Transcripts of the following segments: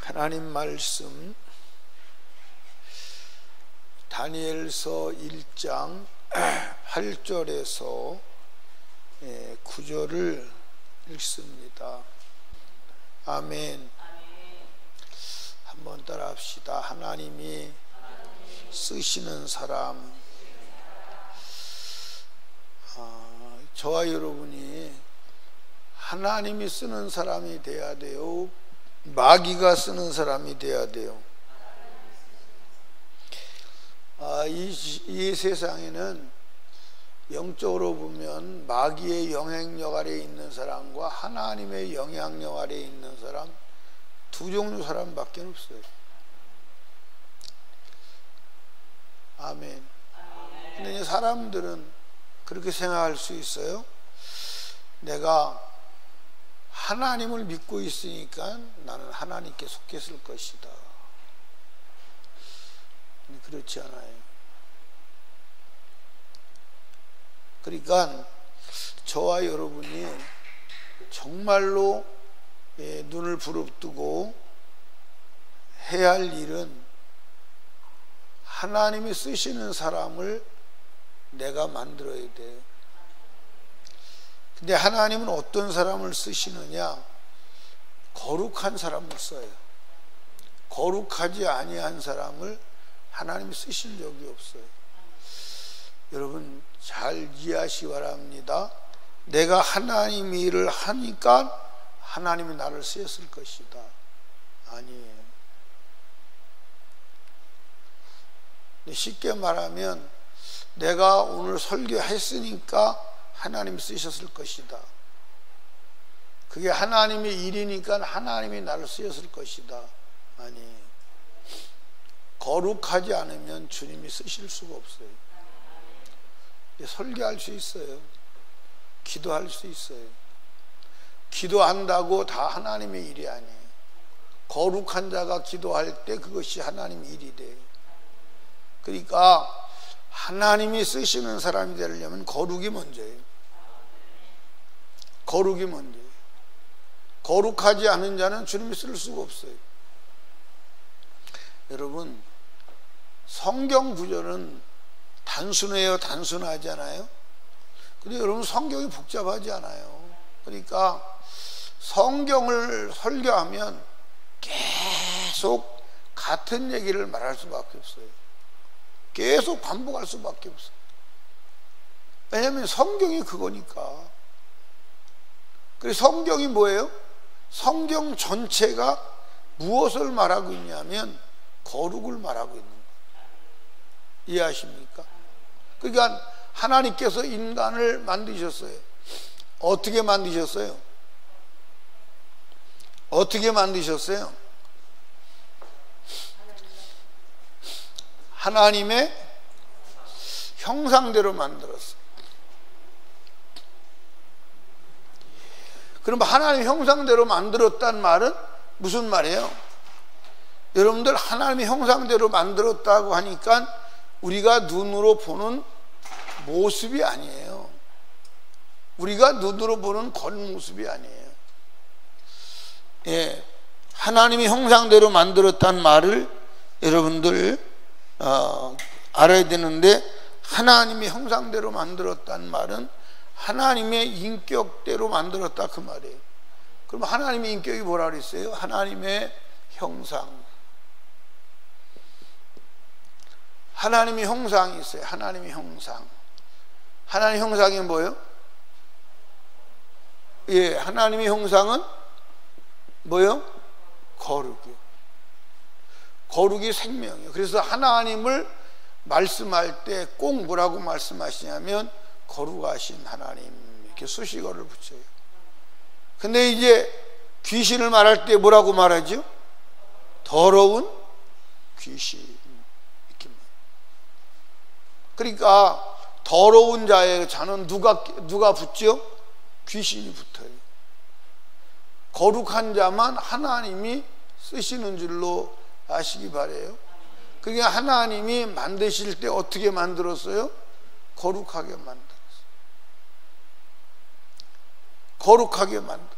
하나님 말씀 다니엘서 1장 8절에서 9절을 읽습니다. 아멘. 한번 따라 합시다. 하나님이 쓰시는 사람. 저와 여러분이 하나님이 쓰는 사람이 돼야 돼요? 마귀가 쓰는 사람이 돼야 돼요? 이 세상에는 영적으로 보면 마귀의 영향력 아래에 있는 사람과 하나님의 영향력 아래에 있는 사람, 두 종류 사람밖에 없어요. 아멘. 근데 사람들은 그렇게 생각할 수 있어요. 내가 하나님을 믿고 있으니까 나는 하나님께 속했을 것이다. 그렇지 않아요. 그러니까 저와 여러분이 정말로 눈을 부릅뜨고 해야 할 일은 하나님이 쓰시는 사람을 내가 만들어야 돼요. 근데 하나님은 어떤 사람을 쓰시느냐? 거룩한 사람을 써요. 거룩하지 아니한 사람을 하나님이 쓰신 적이 없어요. 여러분 잘 이해하시기 바랍니다. 내가 하나님 일을 하니까 하나님이 나를 쓰였을 것이다. 아니에요. 쉽게 말하면 내가 오늘 설교했으니까 하나님이 쓰셨을 것이다. 그게 하나님의 일이니까 하나님이 나를 쓰였을 것이다. 아니에요. 거룩하지 않으면 주님이 쓰실 수가 없어요. 설교할 수 있어요. 기도할 수 있어요. 기도한다고 다 하나님의 일이 아니에요. 거룩한 자가 기도할 때 그것이 하나님의 일이 돼요. 그러니까 하나님이 쓰시는 사람이 되려면 거룩이 먼저예요. 거룩이 먼저예요. 거룩하지 않은 자는 주님이 쓸 수가 없어요. 여러분 성경 구절은 단순해요? 단순하지 않아요? 근데 여러분 성경이 복잡하지 않아요. 그러니까 성경을 설교하면 계속 같은 얘기를 말할 수밖에 없어요. 계속 반복할 수밖에 없어요. 왜냐하면 성경이 그거니까. 그래서 성경이 뭐예요? 성경 전체가 무엇을 말하고 있냐면 거룩을 말하고 있는 거예요. 이해하십니까? 그러니까 하나님께서 인간을 만드셨어요. 어떻게 만드셨어요? 어떻게 만드셨어요? 하나님의 형상대로 만들었어요. 그럼 하나님의 형상대로 만들었다는 말은 무슨 말이에요? 여러분들 하나님의 형상대로 만들었다고 하니까 우리가 눈으로 보는 모습이 아니에요. 우리가 눈으로 보는 겉모습이 아니에요. 예, 하나님의 형상대로 만들었다는 말을 여러분들 알아야 되는데, 하나님의 형상대로 만들었다는 말은 하나님의 인격대로 만들었다 그 말이에요. 그럼 하나님의 인격이 뭐라 그랬어요? 하나님의 형상. 하나님의 형상이 있어요. 하나님의 형상. 하나님의 형상이 뭐예요? 예, 하나님의 형상은 뭐예요? 거룩이요. 거룩이 생명이에요. 그래서 하나님을 말씀할 때 꼭 뭐라고 말씀하시냐면 거룩하신 하나님, 이렇게 수식어를 붙여요. 근데 이제 귀신을 말할 때 뭐라고 말하죠? 더러운 귀신, 이렇게. 그러니까 더러운 자의 자는 누가 붙죠? 귀신이 붙어요. 거룩한 자만 하나님이 쓰시는 줄로 아시기 바래요. 그러니까 하나님이 만드실 때 어떻게 만들었어요? 거룩하게 만들었어요. 거룩하게 만들었어요.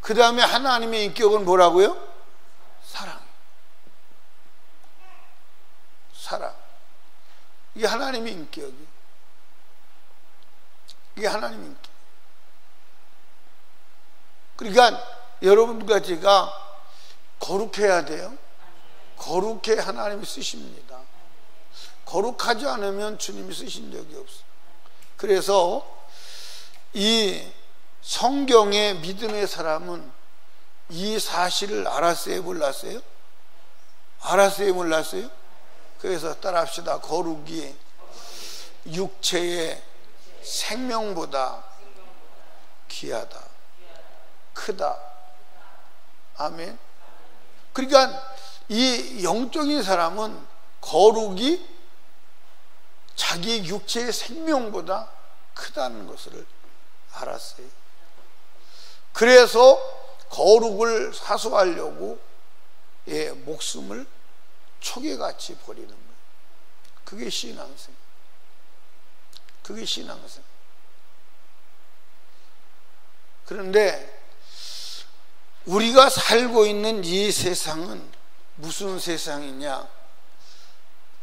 그 다음에 하나님의 인격은 뭐라고요? 이게 하나님의 인격이에요. 이게 하나님의 인격. 그러니까 여러분과 제가 거룩해야 돼요. 거룩해 하나님이 쓰십니다. 거룩하지 않으면 주님이 쓰신 적이 없어요. 그래서 이 성경의 믿음의 사람은 이 사실을 알았어요, 몰랐어요? 알았어요, 몰랐어요? 그래서 따라합시다. 거룩이 육체의 생명보다 귀하다, 크다. 아멘. 그러니까 이 영적인 사람은 거룩이 자기 육체의 생명보다 크다는 것을 알았어요. 그래서 거룩을 사수하려고 목숨을 초계같이 버리는 거예요. 그게 신앙생. 그게 신앙생. 그런데 우리가 살고 있는 이 세상은 무슨 세상이냐?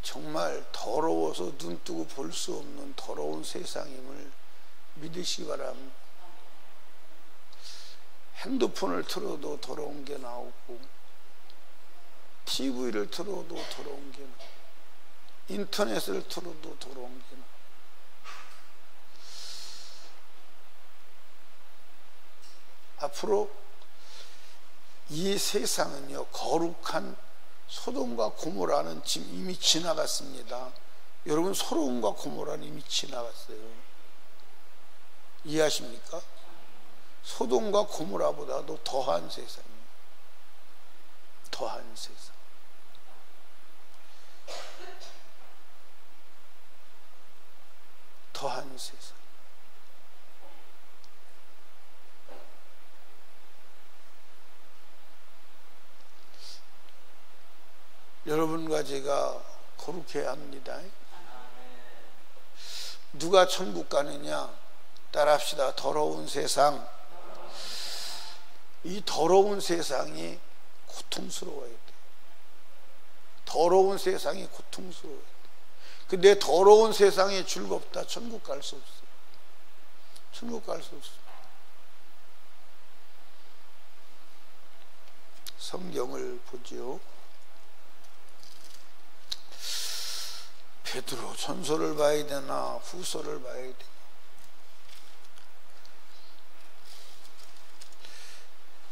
정말 더러워서 눈 뜨고 볼 수 없는 더러운 세상임을 믿으시기 바랍니다. 핸드폰을 틀어도 더러운 게 나오고, TV를 틀어도 더러운 게 나오고, 인터넷을 틀어도 더러운 게 나오고. 앞으로 이 세상은요, 거룩한 소돔과 고모라는 지금 이미 지나갔습니다. 여러분, 소돔과 고모라는 이미 지나갔어요. 이해하십니까? 소돔과 고모라보다도 더한 세상이에요. 더한 세상. 더한 세상. 여러분과 제가 거룩해야 합니다. 누가 천국 가느냐? 따라합시다. 더러운 세상. 이 더러운 세상이 고통스러워야 돼. 더러운 세상이 고통스러워야 돼. 근데 더러운 세상이 즐겁다. 천국 갈 수 없어. 천국 갈 수 없어. 성경을 보지요. 베드로 전서를 봐야 되나 후서를 봐야 되나?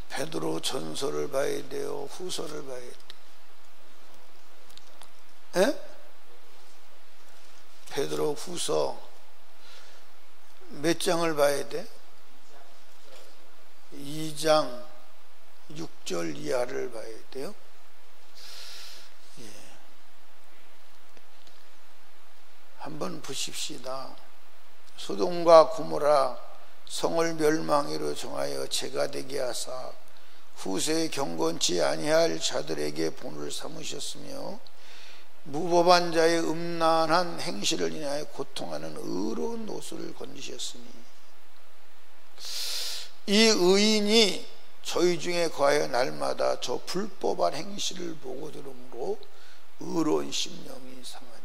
베드로 전서를 봐야 돼요, 후서를 봐야 돼요? 에? 베드로 후서 몇 장을 봐야 돼? 2장 6절 이하를 봐야 돼요. 예. 한번 보십시다. 소돔과 고모라 성을 멸망으로 정하여 죄가 되게 하사 후세에 경건치 아니할 자들에게 본을 삼으셨으며 무법한 자의 음란한 행실을 인하여 고통하는 의로운 노수를 건지셨으니 이 의인이 저희 중에 거하여 날마다 저 불법한 행실을 보고 들음으로 의로운 심령이 상하니라.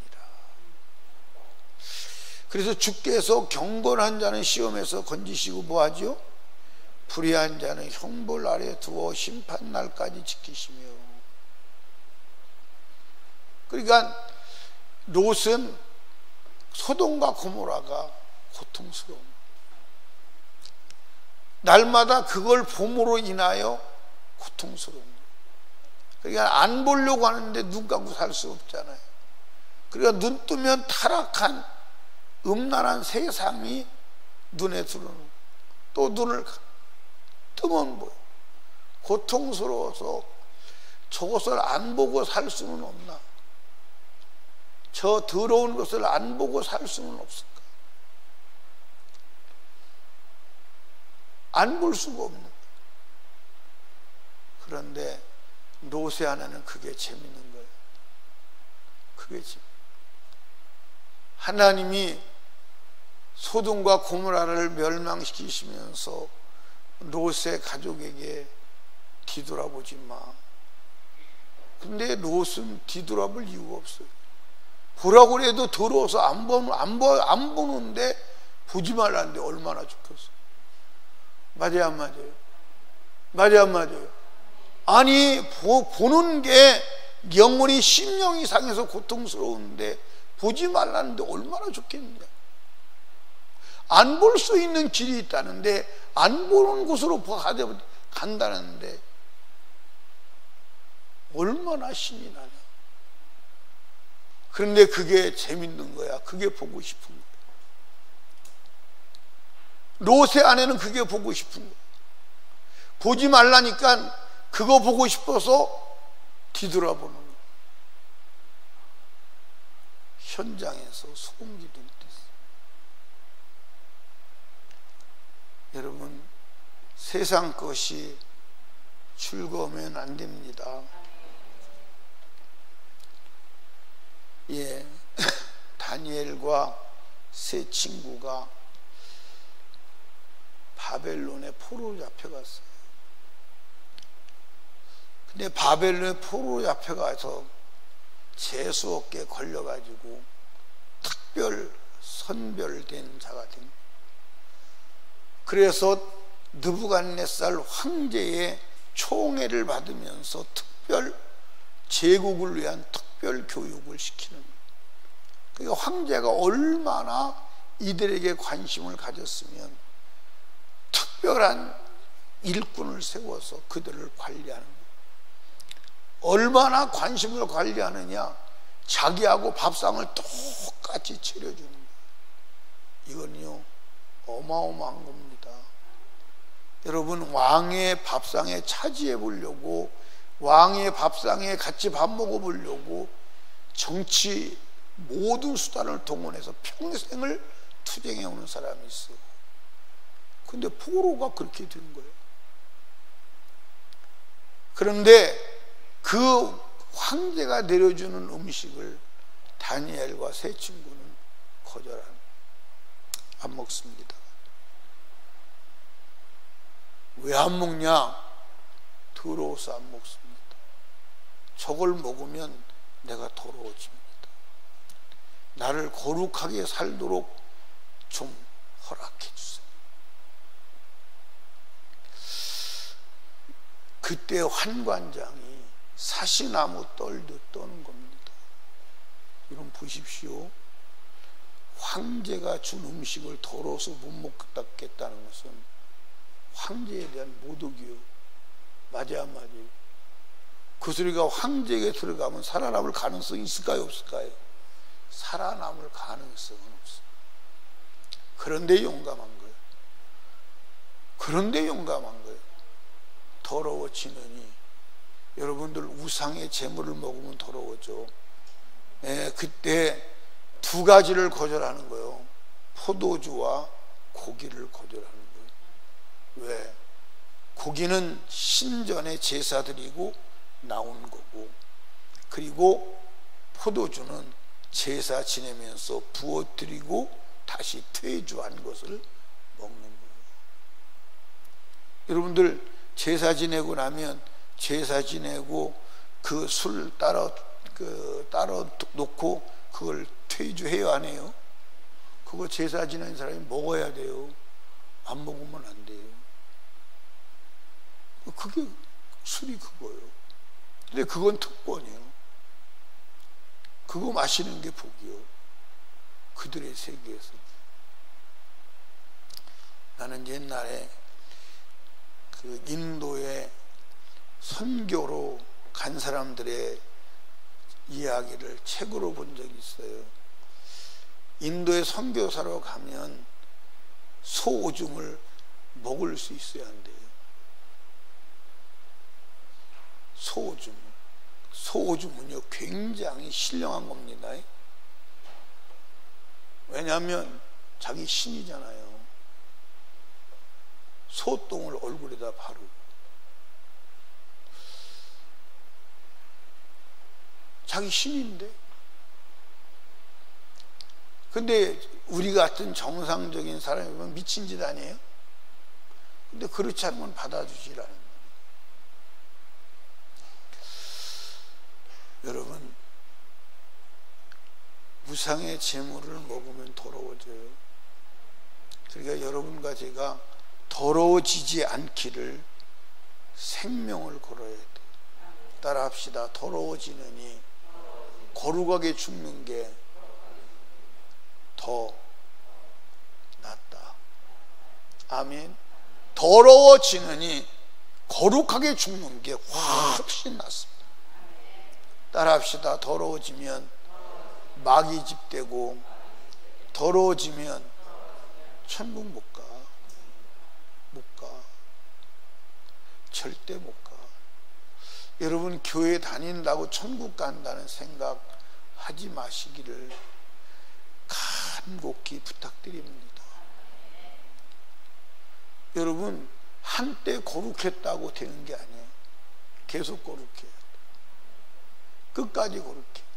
그래서 주께서 경건한 자는 시험에서 건지시고 뭐하죠? 불의한 자는 형벌 아래 두어 심판날까지 지키시며. 그러니까 롯은 소돔과 고모라가 고통스러운, 날마다 그걸 봄으로 인하여 고통스러운. 그러니까 안 보려고 하는데 눈 감고 살 수 없잖아요. 그러니까 눈 뜨면 타락한 음란한 세상이 눈에 들어오는, 또 눈을 뜨면 뭐예요? 고통스러워서 저것을 안 보고 살 수는 없나? 저 더러운 것을 안 보고 살 수는 없을까? 안 볼 수가 없는 거예요. 그런데 롯의 아내는 그게 재밌는 거예요. 그게 하나님이 소돔과 고모라를 멸망시키시면서 롯의 가족에게 뒤돌아보지 마. 근데 롯은 뒤돌아볼 이유가 없어요. 보라고 그래도 더러워서 안 보는데 보지 말라는데 얼마나 좋겠어. 맞아요, 안 맞아요? 맞아요, 안 맞아요? 아니, 보는 게 영혼이 심령이 상해서 고통스러운데 보지 말라는데 얼마나 좋겠냐. 안 볼 수 있는 길이 있다는데 안 보는 곳으로 간다는데 얼마나 신이 나냐. 그런데 그게 재밌는 거야. 그게 보고 싶은 거야. 롯의 아내는 그게 보고 싶은 거야. 보지 말라니까 그거 보고 싶어서 뒤돌아보는 거야. 현장에서 소금기둥 뗐어. 여러분, 세상 것이 즐거우면 안 됩니다. 예, 다니엘과 세 친구가 바벨론에 포로로 잡혀갔어요. 근데 바벨론에 포로로 잡혀가서 재수없게 걸려가지고 선별된 자가 된 거예요. 그래서 느부갓네살 황제의 총애를 받으면서 제국을 위한 특별 교육을 시키는 거예요. 그러니까 황제가 얼마나 이들에게 관심을 가졌으면 특별한 일꾼을 세워서 그들을 관리하는 거예요. 얼마나 관심을 관리하느냐, 자기하고 밥상을 똑같이 차려주는 거예요. 이건요 어마어마한 겁니다. 여러분, 왕의 밥상에 차지해 보려고, 왕의 밥상에 같이 밥 먹어 보려고 정치 모든 수단을 동원해서 평생을 투쟁해 오는 사람이 있어. 근데 포로가 그렇게 된 거예요. 그런데 그 황제가 내려주는 음식을 다니엘과 세 친구는 거절하는 거예요. 안 먹습니다. 왜 안 먹냐? 더러워서 안 먹습니다. 저걸 먹으면 내가 더러워집니다. 나를 거룩하게 살도록 좀 허락해 주세요. 그때 환관장이 사시나무 떨듯 떠는 겁니다. 여러분 보십시오. 황제가 준 음식을 더러워서 못 먹겠다는 것은 황제에 대한 모독이요. 맞아야 맞아요. 그 소리가 황제에게 들어가면 살아남을 가능성이 있을까요, 없을까요? 살아남을 가능성은 없어요. 그런데 용감한 거예요. 그런데 용감한 거예요. 더러워지느니. 여러분들 우상의 재물을 먹으면 더러워져. 그때 두 가지를 거절하는 거예요. 포도주와 고기를 거절하는 거예요. 왜? 고기는 신전에 제사 드리고 나온 거고, 그리고 포도주는 제사 지내면서 부어드리고 다시 퇴주한 것을 먹는 거예요. 여러분들 제사 지내고 나면 제사 지내고 그 술 따로 놓고 그걸 퇴주해요, 안 해요? 그거 제사 지내는 사람이 먹어야 돼요. 안 먹으면 안 돼요. 그게 술이 그거예요. 근데 그건 특권이에요. 그거 마시는 게 복이요. 그들의 세계에서. 나는 옛날에 그 인도에 선교로 간 사람들의 이야기를 책으로 본 적이 있어요. 인도에 선교사로 가면 소오줌을 먹을 수 있어야 한대요. 소오줌은요 굉장히 신령한 겁니다. 왜냐하면 자기 신이잖아요. 소똥을 얼굴에다 바르고. 자기 신인데. 근데 우리 같은 정상적인 사람이면 미친 짓 아니에요? 근데 그렇지 않으면 받아주질 않아요. 여러분, 우상의 제물을 먹으면 더러워져요. 그러니까 여러분과 제가 더러워지지 않기를 생명을 걸어야 돼요. 따라합시다. 더러워지느니 거룩하게 죽는 게 더 낫다. 아멘. 더러워지느니 거룩하게 죽는 게 훨씬 낫습니다. 따라합시다. 더러워지면 마귀 집되고, 더러워지면 천국 못 가. 못 가. 절대 못 가. 여러분, 교회 다닌다고 천국 간다는 생각 하지 마시기를 간곡히 부탁드립니다. 여러분, 한때 거룩했다고 되는 게 아니에요. 계속 거룩해야 돼. 끝까지 거룩해.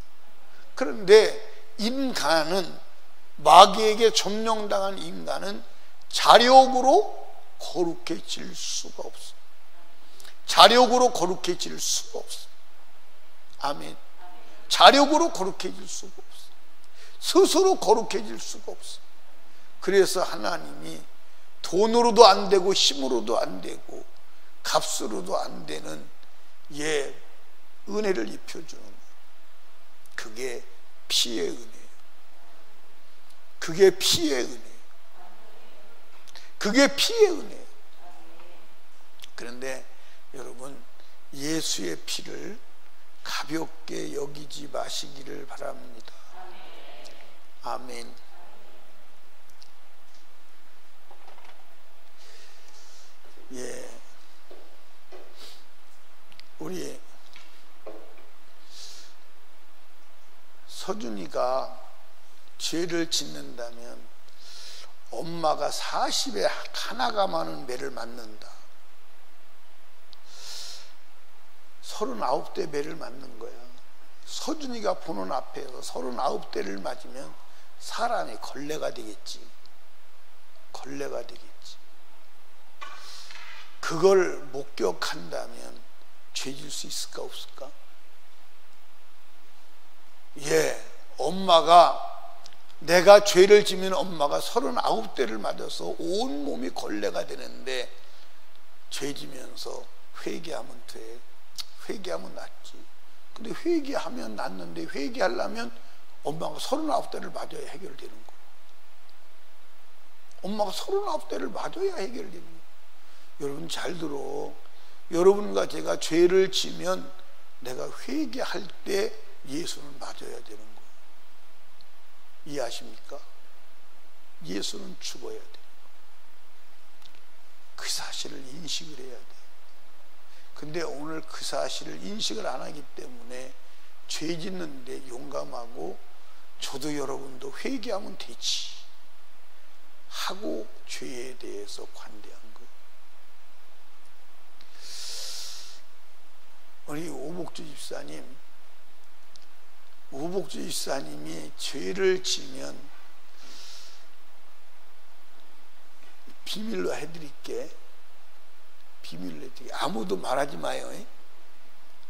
그런데 인간은, 마귀에게 점령당한 인간은 자력으로 거룩해질 수가 없어. 자력으로 거룩해질 수가 없어. 아멘. 자력으로 거룩해질 수가 없어. 스스로 거룩해질 수가 없어. 그래서 하나님이 돈으로도 안 되고, 힘으로도 안 되고, 값으로도 안 되는 은혜를 입혀주는 거예요. 그게 피의 은혜예요. 그게 피의 은혜예요. 그게 피의 은혜예요. 그런데 여러분, 예수의 피를 가볍게 여기지 마시기를 바랍니다. 아멘. 우리 서준이가 죄를 짓는다면 엄마가 40에 하나가 많은 매를 맞는다. 39대 매를 맞는 거야. 서준이가 보는 앞에서 39대를 맞으면 사람이 걸레가 되겠지. 걸레가 되겠지. 그걸 목격한다면 죄질 수 있을까 없을까? 엄마가, 내가 죄를 지면 엄마가 39대를 맞아서 온 몸이 걸레가 되는데 죄 지면서 회개하면 돼. 회개하면 낫지. 근데 회개하면 낫는데, 회개하려면 엄마가 39대를 맞아야 해결되는 거야. 엄마가 39대를 맞아야 해결되는 거야. 여러분 잘 들어. 여러분과 제가 죄를 지면 내가 회개할 때 예수는 맞아야 되는 거예요. 이해하십니까? 예수는 죽어야 돼요. 그 사실을 인식을 해야 돼요. 근데 오늘 그 사실을 인식을 안 하기 때문에 죄 짓는데 용감하고, 저도 여러분도 회개하면 되지 하고 죄에 대해서 관대한 거예요. 우리 오복주 집사님이 죄를 지면, 비밀로 해드릴게. 비밀로 해드릴게. 아무도 말하지 마요.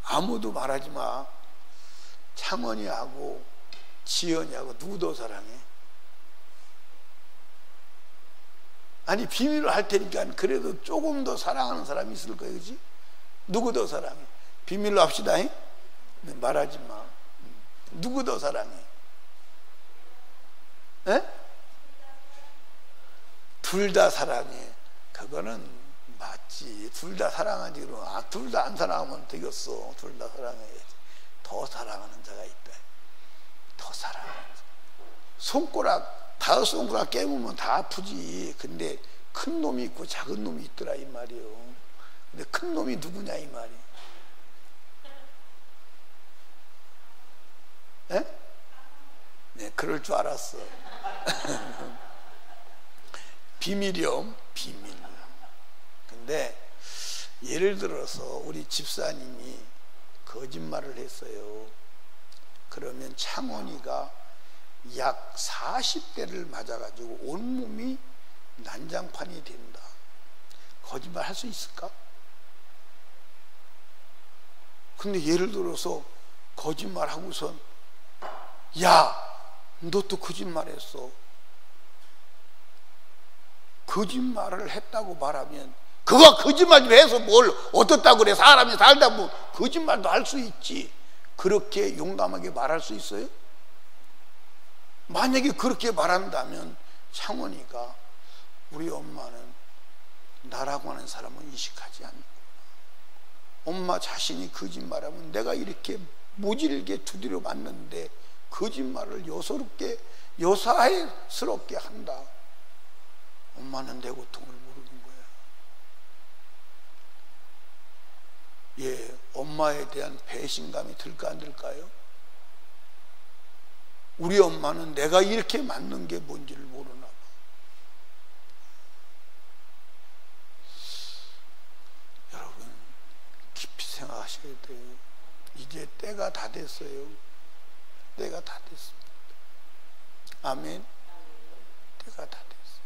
아무도 말하지 마. 창원이하고 지연이하고 누구 더 사랑해? 아니, 비밀로 할 테니까 그래도 조금 더 사랑하는 사람이 있을 거예요. 그지? 누구 더 사랑해? 비밀로 합시다. 말하지 마. 누구 더 사랑해? 둘 다 사랑해. 그거는 맞지. 둘 다 사랑하지. 둘 다 안 사랑하면 되겠어. 둘 다 사랑해야지. 더 사랑하는 자가 있다. 더 사랑하는 자. 손가락, 5손가락 깨물면 다 아프지. 근데 큰 놈이 있고 작은 놈이 있더라 이 말이에요. 근데 큰 놈이 누구냐 이 말이에요. 네, 그럴 줄 알았어. 비밀이요, 비밀. 근데 예를 들어서 우리 집사님이 거짓말을 했어요. 그러면 창원이가 약 40대를 맞아가지고 온몸이 난장판이 된다. 거짓말 할 수 있을까? 근데 예를 들어서 거짓말 하고선, 야, 너 또 거짓말했어. 거짓말을 했다고 말하면 그거 거짓말 해서 뭘 어떻다고 그래. 사람이 살다 보면 거짓말도 할 수 있지. 그렇게 용감하게 말할 수 있어요? 만약에 그렇게 말한다면 창원이가 우리 엄마는 나라고 하는 사람은 인식하지 않고, 엄마 자신이 거짓말하면 내가 이렇게 모질게 두드려 맞는데 거짓말을 여소롭게 여사스럽게 한다. 엄마는 내 고통을 모르는 거야. 예, 엄마에 대한 배신감이 들까 안 들까요? 우리 엄마는 내가 이렇게 맞는 게 뭔지를 모르나 봐. 여러분, 깊이 생각하셔야 돼요. 이제 때가 다 됐어요. 때가 다 됐습니다. 아멘. 때가 다 됐어요.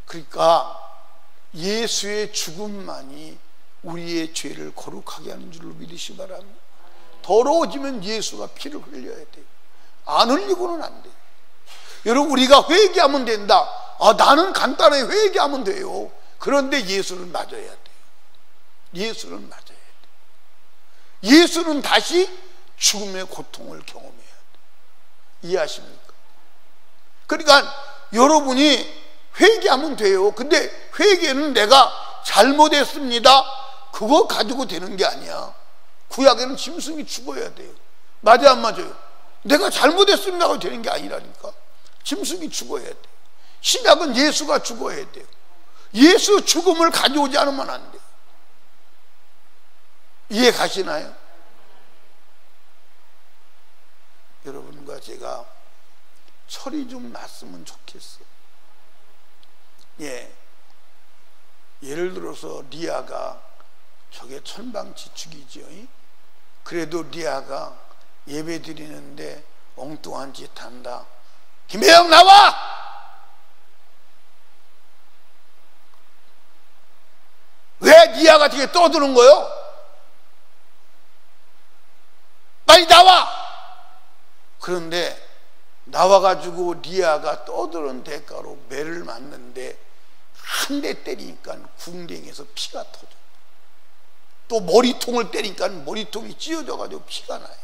그러니까 예수의 죽음만이 우리의 죄를 거룩하게 하는 줄로 믿으시 바랍니다. 더러워지면 예수가 피를 흘려야 돼요. 안 흘리고는 안 돼요. 여러분, 우리가 회개하면 된다. 나는 간단하게 회개하면 돼요. 그런데 예수는 맞아야 돼요. 예수는 맞아야 돼요. 예수는 다시 죽음의 고통을 경험해야 돼요. 이해하십니까? 그러니까 여러분이 회개하면 돼요. 근데 회개는 내가 잘못했습니다, 그거 가지고 되는 게 아니야. 구약에는 짐승이 죽어야 돼요. 맞아요, 안 맞아요? 내가 잘못했습니다 하고 되는 게 아니라니까. 짐승이 죽어야 돼요. 신약은 예수가 죽어야 돼요. 예수 죽음을 가져오지 않으면 안 돼요. 이해 가시나요? 여러분과 제가 철이 좀 났으면 좋겠어요. 예, 예를 들어서 리아가 저게 천방지축이죠. 그래도 리아가 예배 드리는데 엉뚱한 짓 한다. 김혜영 나와! 왜 리아가 되게 떠드는 거요? 빨리 나와! 그런데 나와가지고 리아가 떠드는 대가로 매를 맞는데 한 대 때리니까 궁뎅이에서 피가 터져. 또 머리통을 때리니까 머리통이 찢어져가지고 피가 나요.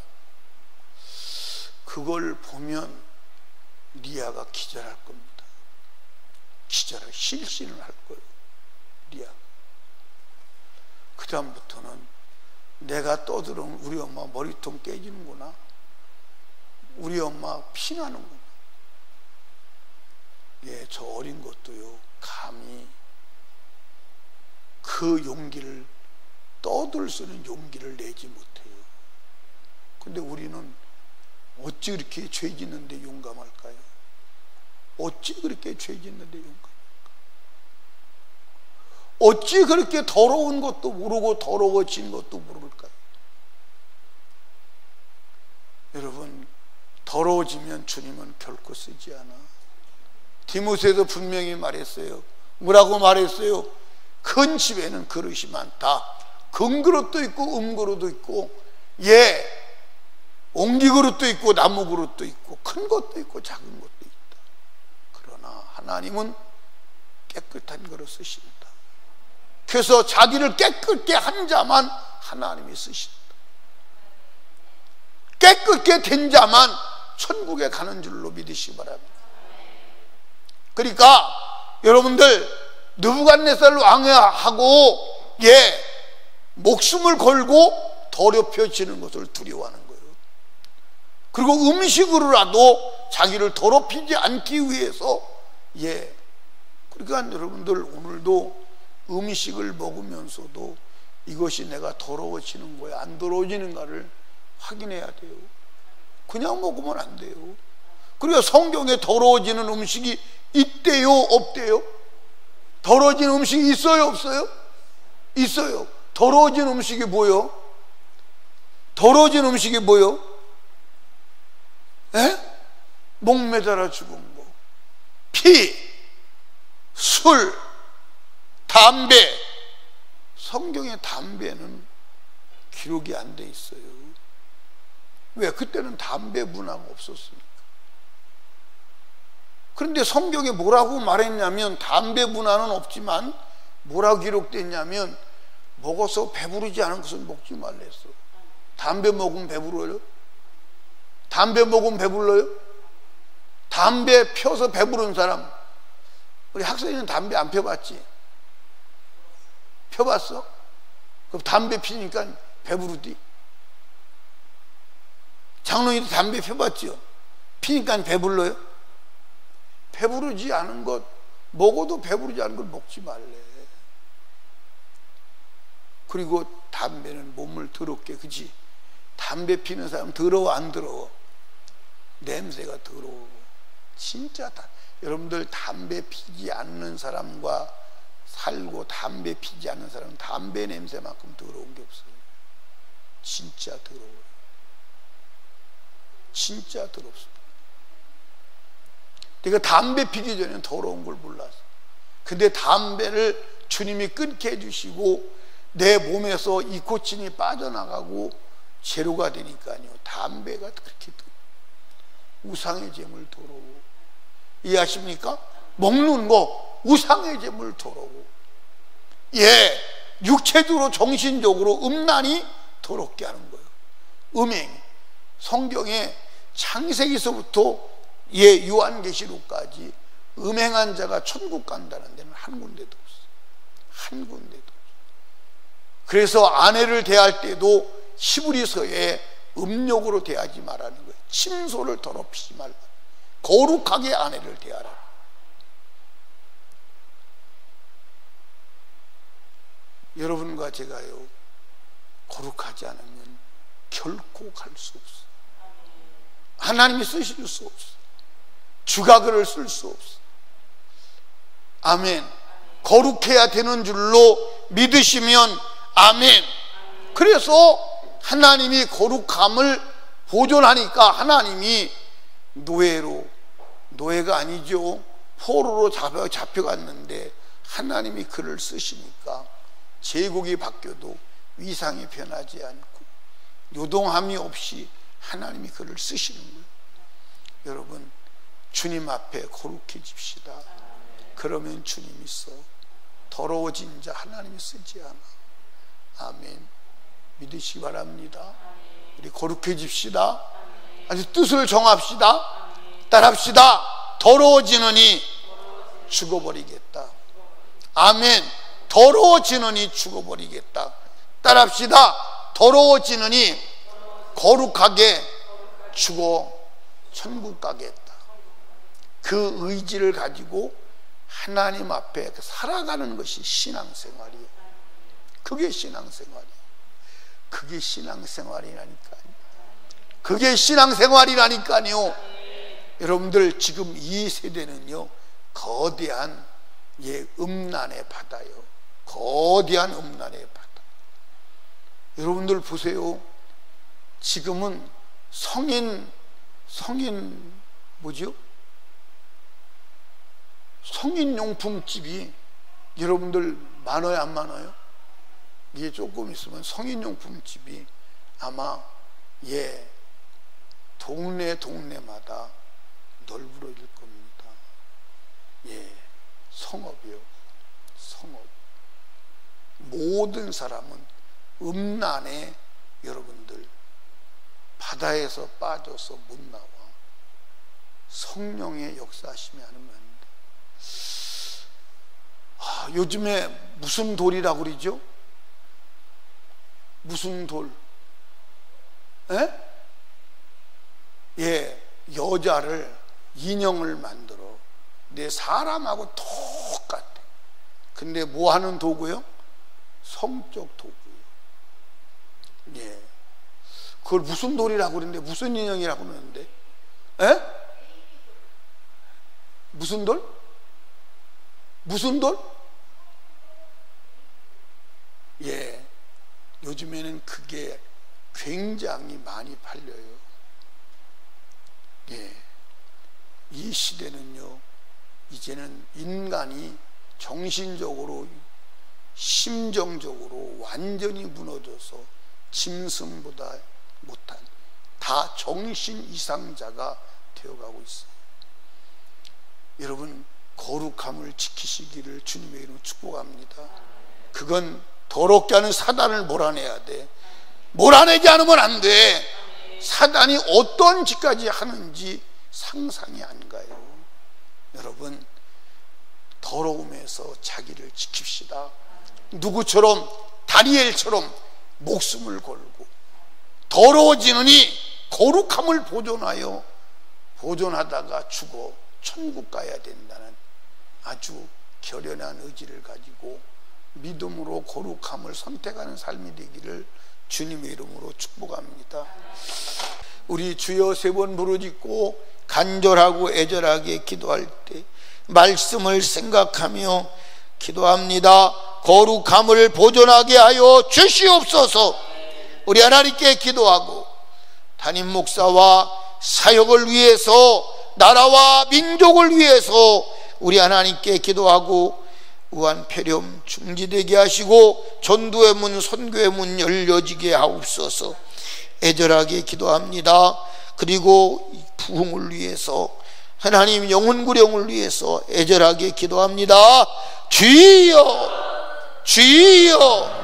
그걸 보면 리아가 기절할 겁니다. 기절을 실신을 할 거예요. 리아. 그 다음부터는 내가 떠들면 우리 엄마 머리통 깨지는구나, 우리 엄마 피나는구나. 예, 저 어린 것도요, 감히 그 용기를, 떠들 수 있는 용기를 내지 못해요. 근데 우리는 어찌 그렇게 죄 짓는데 용감할까요? 어찌 그렇게 죄 짓는데 용감할까요? 어찌 그렇게 더러운 것도 모르고 더러워진 것도 모를까요? 여러분, 더러워지면 주님은 결코 쓰지 않아. 디모데도 분명히 말했어요. 뭐라고 말했어요? 큰 집에는 그릇이 많다. 금그릇도 있고 음그릇도 있고, 예, 옹기그릇도 있고 나무그릇도 있고, 큰 것도 있고 작은 것도 있다. 그러나 하나님은 깨끗한 그릇 쓰신다. 그래서 자기를 깨끗게 한 자만 하나님이 쓰신다. 깨끗게 된 자만 천국에 가는 줄로 믿으시기 바랍니다. 그러니까 여러분들, 느부갓네살 왕하고 예, 목숨을 걸고 더럽혀지는 것을 두려워하는 거예요. 그리고 음식으로라도 자기를 더럽히지 않기 위해서, 예, 그러니까 여러분들 오늘도 음식을 먹으면서도 이것이 내가 더러워지는 거야, 안 더러워지는가를 확인해야 돼요. 그냥 먹으면 안 돼요. 그리고 성경에 더러워지는 음식이 있대요, 없대요? 더러워진 음식이 있어요, 없어요? 있어요. 더러워진 음식이 뭐요? 더러워진 음식이 뭐요? 에? 목매달아 죽은 거, 피, 술, 담배. 성경에 담배는 기록이 안 돼 있어요. 왜? 그때는 담배 문화가 없었으니까. 그런데 성경에 뭐라고 말했냐면, 담배 문화는 없지만 뭐라고 기록됐냐면, 먹어서 배부르지 않은 것은 먹지 말랬어. 담배 먹으면 배부러요? 담배 먹으면 배불러요? 담배 펴서 배부른 사람, 우리 학생이는 담배 안 펴봤지? 펴봤어? 그럼 담배 피니까 배부르디? 장로님도 담배 펴봤죠? 피니까 배불러요? 배부르지 않은 것, 먹어도 배부르지 않은 걸 먹지 말래. 그리고 담배는 몸을 더럽게, 그치? 담배 피는 사람 더러워 안 더러워? 냄새가 더러워. 진짜 여러분들 담배 피지 않는 사람과 살고 담배 피지 않는 사람은 담배 냄새만큼 더러운 게 없어요. 진짜 더러워요. 진짜 더럽습니다. 내가 담배 피기 전에는 더러운 걸 몰랐어. 근데 담배를 주님이 끊게 해주시고 내 몸에서 니코틴이 빠져나가고 제로가 되니까요, 담배가 그렇게 우상의 제물 더러워. 이해하십니까? 먹는 거 우상의 제물 더러워. 예, 육체적으로 정신적으로 음란이 더럽게 하는 거예요. 음행. 성경에 창세기서부터 요한계시록까지 음행한 자가 천국 간다는 데는 한 군데도 없어. 한 군데도 없어. 그래서 아내를 대할 때도 히브리서에 음욕으로 대하지 말라는 거예요. 침소를 더럽히지 말라. 거룩하게 아내를 대하라. 여러분과 제가요, 거룩하지 않으면 결코 갈 수 없어. 하나님이 쓰실 수 없어. 주각을 쓸 수 없어. 아멘. 거룩해야 되는 줄로 믿으시면 아멘. 그래서 하나님이 거룩함을 보존하니까 하나님이 노예가 아니죠, 포로로 잡혀갔는데 하나님이 그를 쓰시니까 제국이 바뀌어도 위상이 변하지 않고 요동함이 없이 하나님이 그를 쓰시는 거예요. 여러분, 주님 앞에 거룩해집시다. 그러면 주님이 써. 더러워진 자 하나님이 쓰지 않아. 아멘. 믿으시기 바랍니다. 우리 거룩해집시다. 아주 뜻을 정합시다. 따라합시다. 더러워지느니 죽어버리겠다. 아멘. 더러워지느니 죽어버리겠다. 따라합시다. 더러워지느니 거룩하게 죽어 천국 가겠다. 그 의지를 가지고 하나님 앞에 살아가는 것이 신앙생활이에요. 그게 신앙생활이에요. 그게 신앙생활이라니까요. 그게 신앙생활이라니까요. 여러분들 지금 이 세대는요, 거대한 음란의 바다요. 거대한 음란의 바다. 여러분들 보세요. 지금은 성인 뭐죠? 성인용품집이 여러분들 많아요, 안 많아요? 이게 조금 있으면 성인용품집이 아마 동네마다 널브러질 겁니다. 성업이요. 성업. 모든 사람은 음란에 여러분들 바다에서 빠져서 못 나와. 성령의 역사하심이 아니면 안 돼. 요즘에 무슨 돌이라고 그러죠? 무슨 돌? 여자를, 인형을 만들어. 내 사람하고 똑같아. 근데 뭐 하는 도구요? 성적 도구요. 그걸 무슨 돌이라고 그러는데, 무슨 인형이라고 그러는데? 무슨 돌? 무슨 돌? 요즘에는 그게 굉장히 많이 팔려요. 이 시대는요, 이제는 인간이 정신적으로, 심정적으로 완전히 무너져서 짐승보다 못한 다 정신 이상자가 되어가고 있어요. 여러분, 거룩함을 지키시기를 주님의 이름으로 축복합니다. 그건 더럽게 하는 사단을 몰아내야 돼. 몰아내지 않으면 안 돼. 사단이 어떤 짓까지 하는지 상상이 안 가요. 여러분, 더러움에서 자기를 지킵시다. 누구처럼? 다니엘처럼 목숨을 걸고 더러워지느니 거룩함을 보존하다가 죽어 천국 가야 된다는 아주 결연한 의지를 가지고 믿음으로 거룩함을 선택하는 삶이 되기를 주님의 이름으로 축복합니다. 우리 주여 3번 부르짖고 간절하고 애절하게 기도할 때 말씀을 생각하며 기도합니다. 거룩함을 보존하게 하여 주시옵소서. 우리 하나님께 기도하고 담임 목사와 사역을 위해서, 나라와 민족을 위해서 우리 하나님께 기도하고 우한폐렴 중지되게 하시고 전도의 문, 선교의 문 열려지게 하옵소서. 애절하게 기도합니다. 그리고 부흥을 위해서, 하나님 영혼구령을 위해서 애절하게 기도합니다. 주여, 주여,